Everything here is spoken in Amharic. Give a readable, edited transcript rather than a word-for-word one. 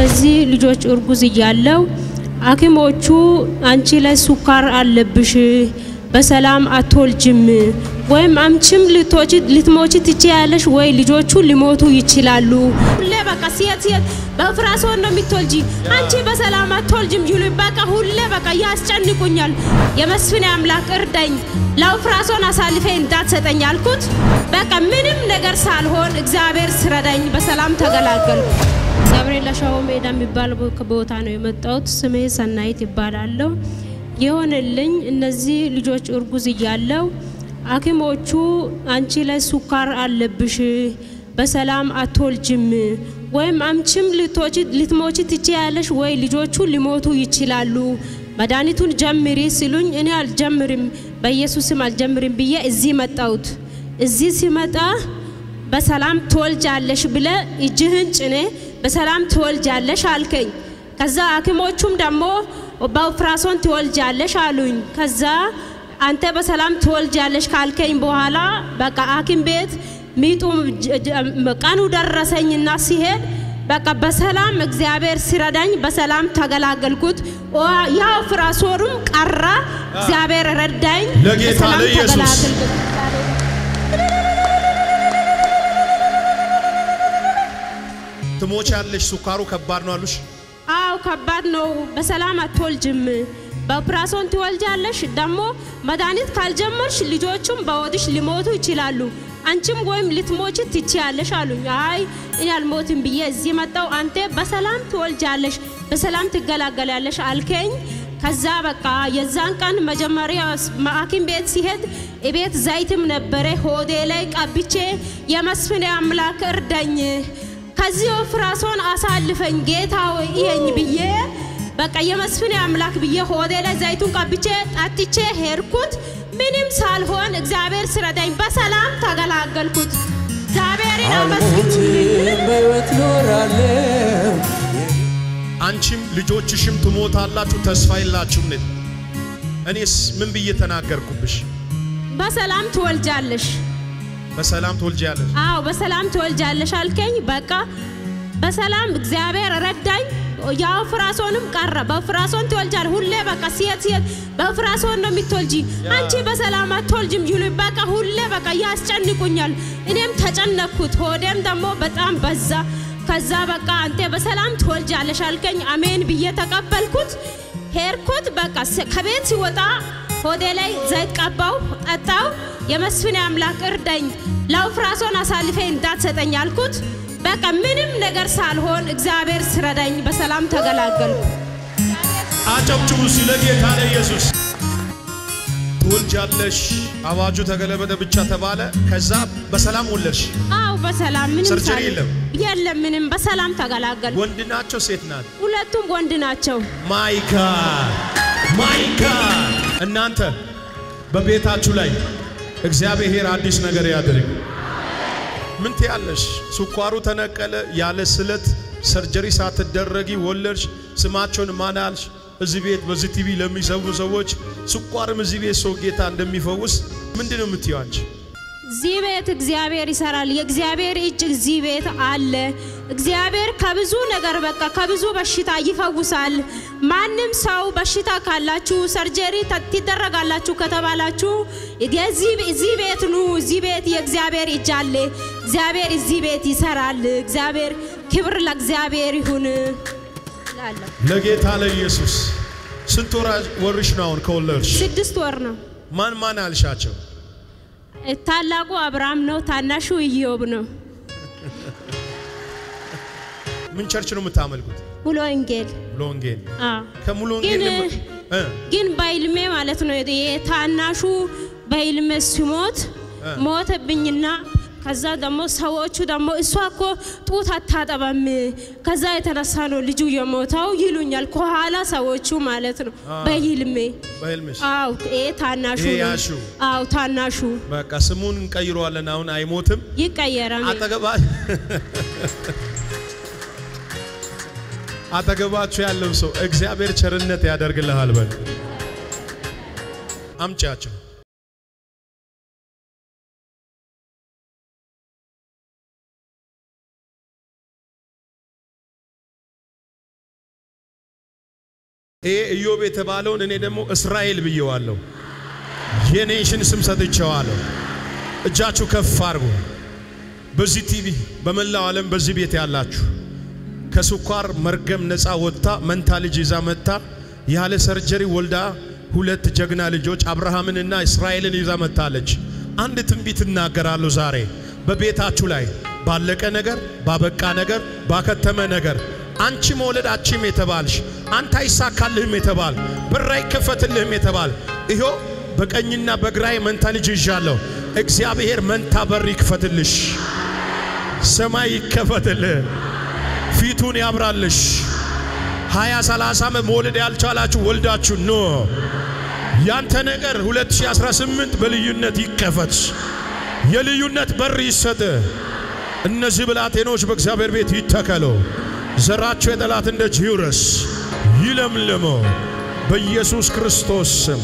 እዚህ ልጆች እርጉዝ እያለው ሐኪሞቹ አንቺ ላይ ሱካር አለብሽ በሰላም አትወልጅም ወይም አምችም ልትሞቺ ትችያለሽ ወይ ልጆቹ ሊሞቱ ይችላሉ ሁሌ በቃ ሲያት በፍራሶን ነው የሚትወልጂ አንቺ በሰላም አትወልጅም ይሉ በቃ ሁሌ በቃ ያስጨንቁኛል የመስፍን አምላክ እርዳኝ ለፍራሶን አሳልፈ እንዳትሰጠኝ አልኩት በቃ ምንም ነገር ሳልሆን እግዚአብሔር ስረዳኝ በሰላም ተገላገልኩ ገብርኤል ሻው ሜዳ የሚባል ቦታ ነው የመጣሁት ስሜ ሰናይት ይባላል የሆነልኝ እነዚህ ልጆች እርጉዝ እያለው ሐኪሞቹ አንቺ ላይ ሱካር አለብሽ በሰላም አትወልጅም ወይም አምችም ልትሞቺ ትችያለሽ ወይ ልጆቹ ሊሞቱ ይችላሉ መድኃኒቱን ጀምሪ ሲሉኝ እኔ አልጀምርም በኢየሱስም አልጀምርም ብዬ እዚህ መጣሁት እዚህ ሲመጣ በሰላም ትወልጃለሽ ብለ እጅህን ጭኔ በሰላም ትወልጃለሽ አልከኝ ከዛ ሐኪሞቹም ደግሞ በፍራሶን ትወልጃለሽ አሉኝ ከዛ አንተ በሰላም ትወልጃለሽ ካልከኝ በኋላ በቃ ሐኪም ቤት ሚጡ ቀኑ ደረሰኝና ሲሄድ በቃ በሰላም እግዚአብሔር ሲረዳኝ በሰላም ተገላገልኩት ያው ፍራሶሩም ቀራ እግዚአብሔር ረዳኝ ለጌታ ለኢየሱስ ትሞቻለሽ ሱካሩ ከባድ ነው አሉሽ አው ከባድ ነው በሰላም አትወልጅም በፍራሶን ትወልጃለሽ ደሞ መድኃኒት ካልጀመርሽ ልጆቹም በወድሽ ሊሞቱ ይችላሉ አንቺም ወይም ልትሞቺ ትችያለሽ አሉኝ አይ እኔ አልሞትም ብዬ እዚህ መጣው አንተ በሰላም ትወልጃለሽ በሰላም ትገላገላለሽ አልከኝ ከዛ በቃ የዛን ቀን መጀመሪያ ሐኪም ቤት ሲሄድ እቤት ዘይትም ነበረ ሆዴ ላይ ቀብቼ የመስፍን አምላክ እርዳኝ ከዚሁ ፍራሶን አሳልፈኝ ጌታ ወይ ይሄኝ ብዬ በቃ የመስፍን አምላክ ብዬ ሆዴ ላይ ዘይቱን ቀብቼ ጣጥቼ ሄርኩት ምንም ሳልሆን እግዚአብሔር ስረዳኝ በሰላም ተገላገልኩት እግዚአብሔርን አመስግኑልኝ በህይወት ኖራለሁ አንቺም ልጆችሽም ትሞታላችሁ ተስፋ የላችሁም እኔስ ምን ብዬ ተናገርኩብሽ በሰላም ትወልጃለሽ በሰላም ትወልጃለሽ አው በሰላም ትወልጃለሽ አልከኝ በቃ በሰላም እግዚአብሔር ረዳኝ ያው ፍራሶንም ቀረ በፍራሶን ትወልጃለሽ ሁሌ በቃ ሲያት በፍራሶን ነው የሚትወልጂ አንቺ በሰላም አትወልጅም ይሉ በቃ ሁሌ በቃ ያስጨንቁኛል እኔም ተጨነኩት ሆዴም ደግሞ በጣም በዛ ከዛ በቃ አንተ በሰላም ትወልጃለሽ አልከኝ አሜን ብዬ ተቀበልኩት ሄርኩት በቃ ከቤት ሲወጣ ሆዴ ላይ ዘይት ቀባው ጠጣው የመስፍን አምላክ እርዳኝ ለፍራሶን አሳልፈ እንዳትሰጠኝ አልኩት በቃ ምንም ነገር ሳልሆን እግዚአብሔር ስረዳኝ በሰላም ተገላገልኩ አጨብጭቡ ለጌታ ለኢየሱስ ትወልጃለሽ አዋጁ ተገለበደ ብቻ ተባለ ከዛ በሰላም ወለድሽ አው በሰላም ምንም ሰርጀሪ የለም ምንም በሰላም ተገላገልኩ ወንድ ናቸው ሴት ናት ሁለቱም ወንድ ናቸው ማይ ጋድ እናንተ በቤታችሁ ላይ እግዚአብሔር አዲስ ነገር ያድርግ ምን ትያለሽ ሱኳሩ ተነቀለ ያለ ስለት ሰርጀሪ ሳትደረጊ ወለድሽ ስማቸውን ማናልሽ እዚህ ቤት በዚህ ቲቪ ለሚሰቡ ሰዎች ሱኳርም እዚህ ቤት ሰው ጌታ እንደሚፈውስ ምንድነው የምትይው አንቺ እዚህ ቤት እግዚአብሔር ይሰራል የእግዚአብሔር እጅ እዚህ ቤት አለ እግዚአብሔር ከብዙ ነገር በቃ ከብዙ በሽታ ይፈውሳል ማንንም ሰው በሽታ ካላችሁ ሰርጀሪ ትደረጋላችሁ ከተባላችሁ እዚህ ቤት ነው እዚህ ቤት የእግዚአብሔር እጅ አለ እግዚአብሔር እዚህ ቤት ይሰራል እግዚአብሔር ክብር ለእግዚአብሔር ይሁን ለጌታ ለኢየሱስ ስንት ወርሽ ነው ከወለድሽ 6 ወር ነው ማን አልሻቸው ታላቁ አብርሃም ነው ታናሹ ኢዮብ ነው ምን ቸርች ነው የምታመልኩት ሙሉ ወንጌል ከሙሉ ወንጌል ግን ባይልሜ ማለት ነው የታናሹ ባይልሜ ሲሞት ሞተብኝና ከዛ ደግሞ ሰዎቹ ደግሞ እሷኮ ጡት አታጠባም ከዛ የተነሳ ነው ልጁ የሞተው ይሉኛል ከኋላ ሰዎቹ ማለት ነው በይልሜ አው ታናሹ አው ታናሹ በቃ ስሙን ቀይሯልና አሁን አይሞትም ይቀየራል አጠገባችሁ ያለው ሰው እግዚአብሔር ቸርነት ያደርግልሃል በል አምጫቸው ኢዮብ የተባለውን እኔ ደግሞ እስራኤል ብየዋለሁ የኔሽን ስም ሰጥቼዋለሁ እጃችሁ ከፍ አድርጉ በዚህ ቲቪ በመላው ዓለም በዚህ ቤት ያላችሁ ከስኳር መርገም ነፃ ወጣ መንታ ልጅ ይዛ መጣ ያለ ሰርጀሪ ወልዳ ሁለት ጀግና ልጆች አብርሃምንና እስራኤልን ይዛ መጣለች አንድ ትንቢት እናገራለሁ ዛሬ በቤታችሁ ላይ ባለቀ ነገር ባበቃ ነገር ባከተመ ነገር አንቺ መውለድ አቺም የተባልሽ አንተ አይሳካልህም የተባል በር አይከፈትልህም የተባል ይሄ በቀኝና በግራይ መንታ ልጅ ይዣለሁ እግዚአብሔር መንታ በር ይክፈትልሽ ሰማይ ይከፈትልህ ፊቱን ያብራልሽ 20-30 ዓመት መውለድ ያልቻላችሁ ወልዳችሁ ኖ ያንተ ነገር 2018 በልዩነት ይከፈት የልዩነት በር ይሰጥ እነዚህ ብላቴኖች በእግዚአብሔር ቤት ይተከሉ ዘራቸው የጠላት እንደ ጂውረስ ይለምልሙ በኢየሱስ ክርስቶስ ስም